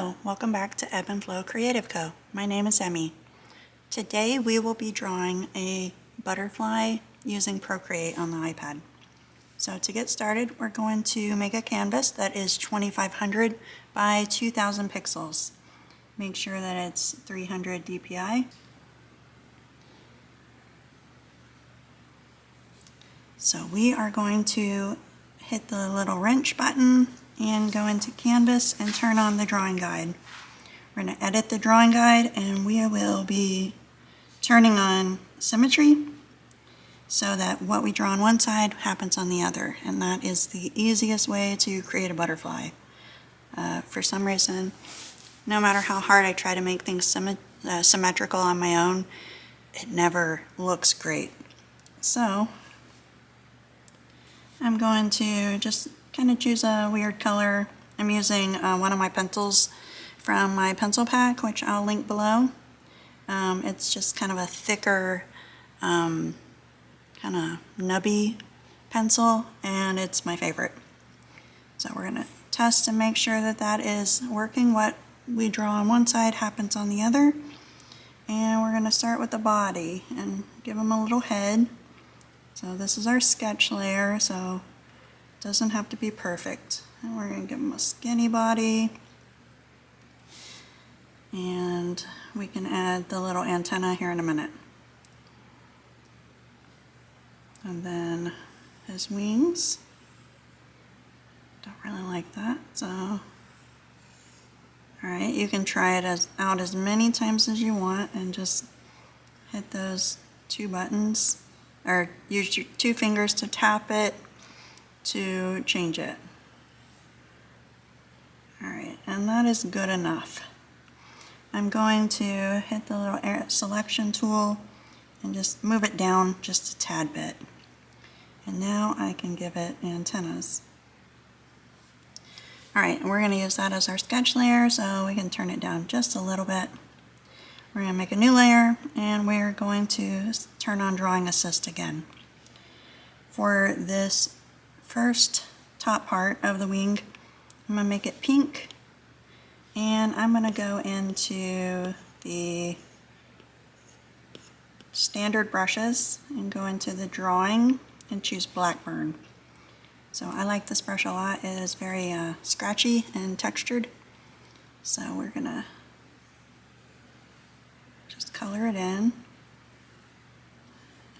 Hello, welcome back to Ebb and Flow Creative Co. My name is Emmy. Today we will be drawing a butterfly using Procreate on the iPad. So to get started, we're going to make a canvas that is 2500 by 2000 pixels. Make sure that it's 300 dpi. So we are going to hit the little wrench button and go into Canvas and turn on the drawing guide. We're going to edit the drawing guide and we will be turning on Symmetry so that what we draw on one side happens on the other, and that is the easiest way to create a butterfly. For some reason, no matter how hard I try to make things symmetrical on my own, it never looks great. So I'm going to just kind of choose a weird color. I'm using one of my pencils from my pencil pack, which I'll link below. It's just kind of a thicker, kind of nubby pencil, and it's my favorite. So we're going to test and make sure that that is working. What we draw on one side happens on the other. And we're going to start with the body and give him a little head. So this is our sketch layer, so it doesn't have to be perfect. And we're going to give him a skinny body. And we can add the little antenna here in a minute. And then his wings. Don't really like that, so. Alright, you can try it out as many times as you want and just hit those two buttons. Or use your two fingers to tap it to change it. Alright, and that is good enough. I'm going to hit the little selection tool and just move it down just a tad bit. And now I can give it antennas. Alright, and we're going to use that as our sketch layer, so we can turn it down just a little bit. We're going to make a new layer, and we're going to turn on Drawing Assist again. For this first top part of the wing, I'm going to make it pink, and I'm going to go into the standard brushes and go into the drawing and choose Blackburn. So I like this brush a lot. It is very scratchy and textured. So we're going to just color it in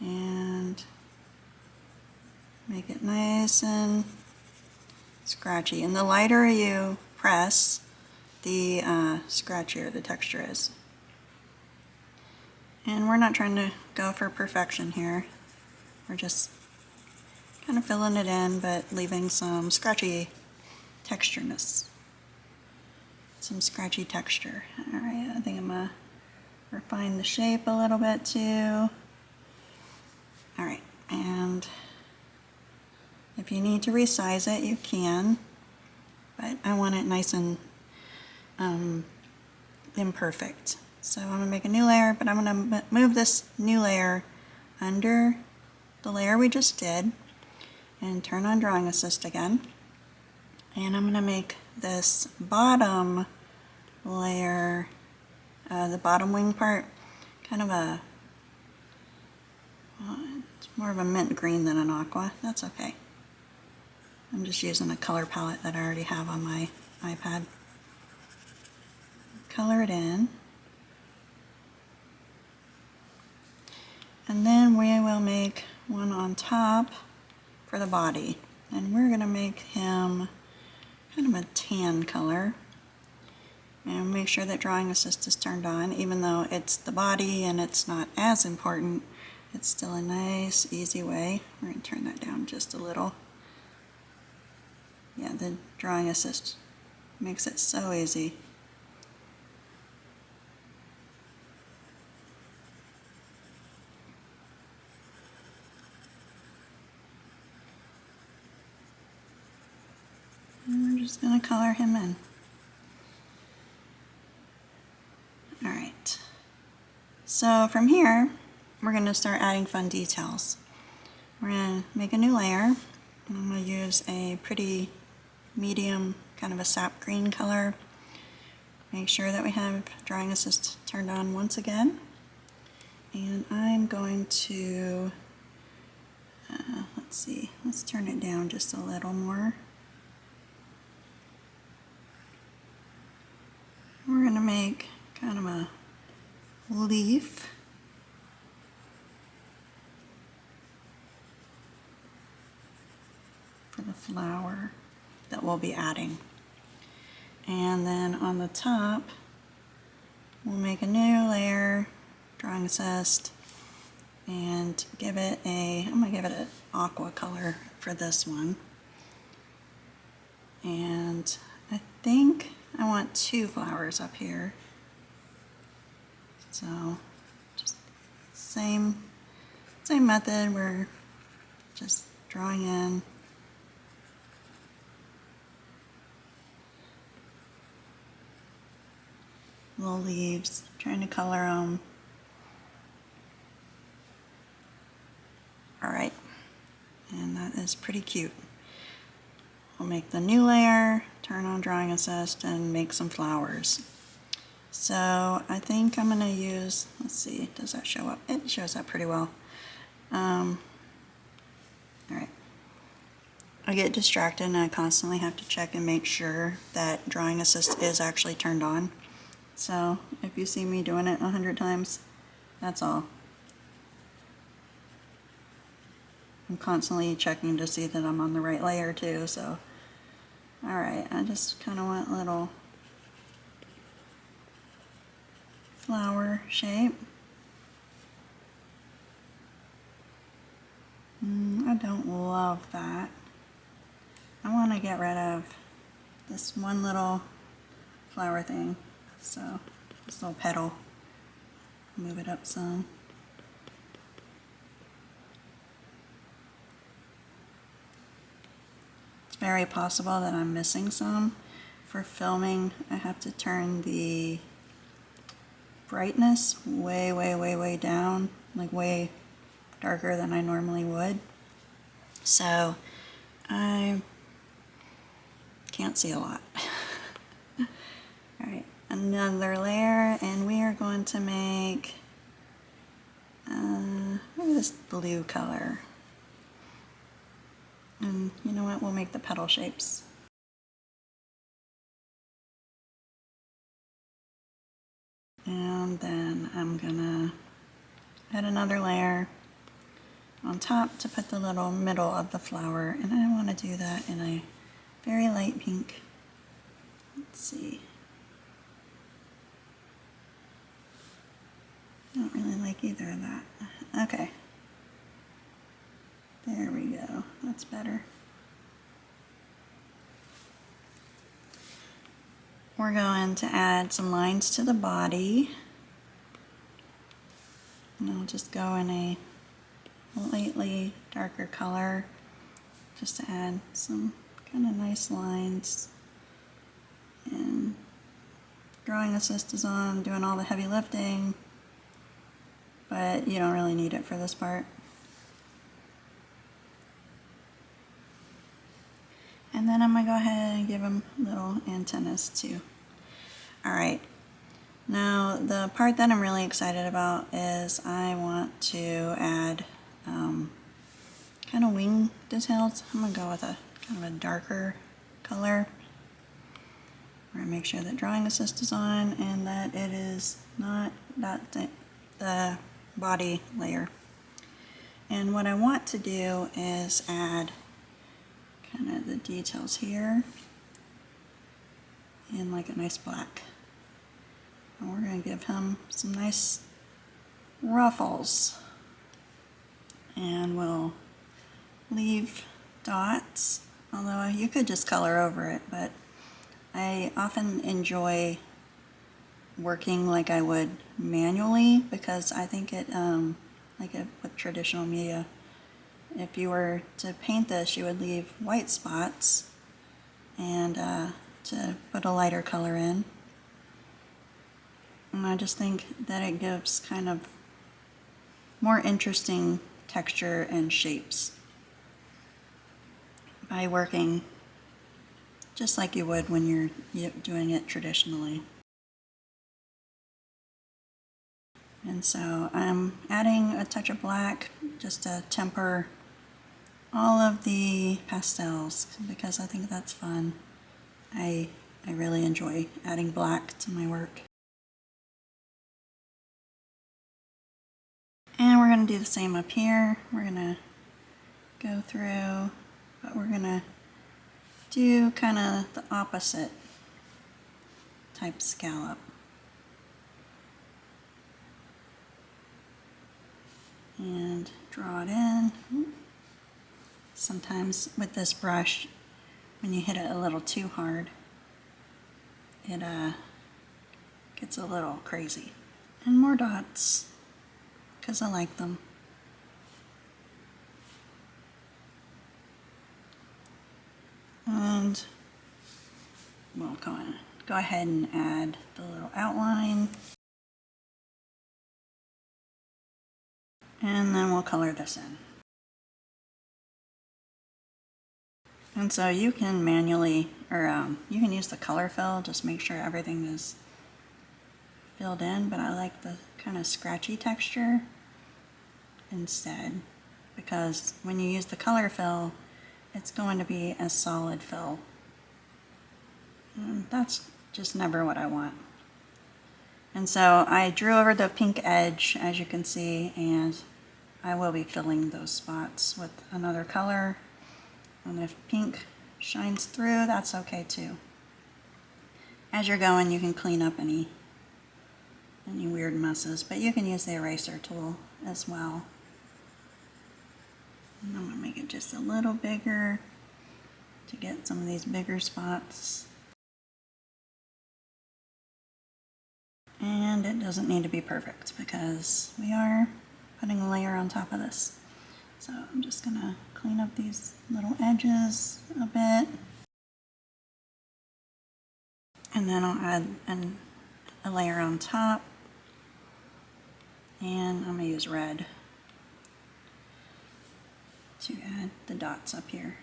and make it nice and scratchy. And the lighter you press, the scratchier the texture is. And we're not trying to go for perfection here. We're just kind of filling it in, but leaving some scratchy textureness. Some scratchy texture. Alright, I think I'm going to refine the shape a little bit too. Alright, and if you need to resize it, you can, but I want it nice and imperfect. So I'm going to make a new layer, but I'm going to move this new layer under the layer we just did and turn on Drawing Assist again. And I'm going to make this bottom layer, the bottom wing part, kind of a, well, it's more of a mint green than an aqua. That's okay. I'm just using a color palette that I already have on my iPad. Color it in. And then we will make one on top for the body. And we're going to make him kind of a tan color. And make sure that Drawing Assist is turned on, even though it's the body and it's not as important. It's still a nice, easy way. We're going to turn that down just a little. Yeah, the Drawing Assist makes it so easy. And we're just going to color him in. Alright, so from here, we're going to start adding fun details. We're going to make a new layer. I'm going to use a pretty medium, kind of a sap green color. Make sure that we have Drawing Assist turned on once again. And I'm going to, let's see, let's turn it down just a little more. We're going to make kind of a leaf. For the flower that we'll be adding. And then on the top, we'll make a new layer, Drawing Assist, and give it I'm going to give it an aqua color for this one. And I think I want 2 flowers up here. So just same method, we're just drawing in little leaves, trying to color them. All right, and that is pretty cute. We'll make the new layer, turn on Drawing Assist, and make some flowers. So I think I'm going to use, let's see, does that show up? It shows up pretty well. All right. I get distracted and I constantly have to check and make sure that Drawing Assist is actually turned on. So if you see me doing it 100 times, that's all. I'm constantly checking to see that I'm on the right layer too, so. Alright, I just kind of want a little flower shape. I don't love that. I want to get rid of this one little flower thing. So, this little petal. Move it up some. It's very possible that I'm missing some. For filming, I have to turn the brightness way down, like way darker than I normally would. So, I can't see a lot. Alright, another layer, and we are going to make this blue color. And you know what, we'll make the petal shapes. And then I'm gonna add another layer on top to put the little middle of the flower, and I want to do that in a very light pink. Let's see. I don't really like either of that. Okay. There we go. That's better. We're going to add some lines to the body. And I'll just go in a lightly darker color just to add some kind of nice lines. And Drawing Assist is on, doing all the heavy lifting, but you don't really need it for this part. And then I'm going to go ahead and give them little antennas too. Alright, now the part that I'm really excited about is I want to add kind of wing details. I'm going to go with a kind of a darker color. We're going to make sure that Drawing Assist is on and that it is not the body layer. And what I want to do is add kind of the details here in like a nice black. And we're going to give him some nice ruffles. And we'll leave dots, although you could just color over it, but I often enjoy working like I would manually because I think it, with traditional media, if you were to paint this, you would leave white spots and to put a lighter color in. And I just think that it gives kind of more interesting texture and shapes by working just like you would when you're doing it traditionally. And so I'm adding a touch of black just to temper all of the pastels because I think that's fun. I really enjoy adding black to my work. And we're going to do the same up here. We're going to go through, but we're going to do kind of the opposite type scallop. And draw it in. Sometimes with this brush, when you hit it a little too hard, it gets a little crazy. And more dots, because I like them. And we'll go ahead and add the little outline. And then we'll color this in. And so you can manually, or you can use the color fill, just make sure everything is filled in, but I like the kind of scratchy texture instead, because when you use the color fill, it's going to be a solid fill. And that's just never what I want. And so I drew over the pink edge, as you can see, and I will be filling those spots with another color. And if pink shines through, that's okay too. As you're going, you can clean up any weird messes, but you can use the eraser tool as well. And I'm going to make it just a little bigger to get some of these bigger spots. And it doesn't need to be perfect because we are putting a layer on top of this. So I'm just going to clean up these little edges a bit. And then I'll add a layer on top. And I'm going to use red to add the dots up here.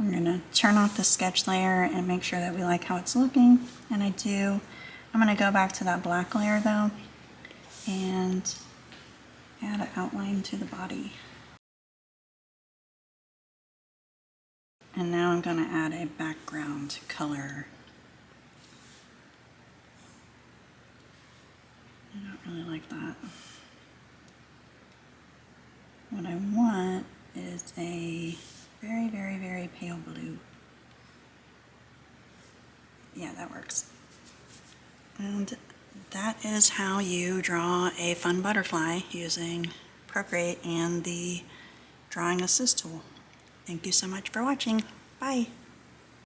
I'm going to turn off the sketch layer and make sure that we like how it's looking, and I do. I'm going to go back to that black layer though and add an outline to the body. And now I'm going to add a background color. I don't really like that. What I want is a very, very, very pale blue. Yeah, that works. And that is how you draw a fun butterfly using Procreate and the Drawing Assist tool. Thank you so much for watching. Bye.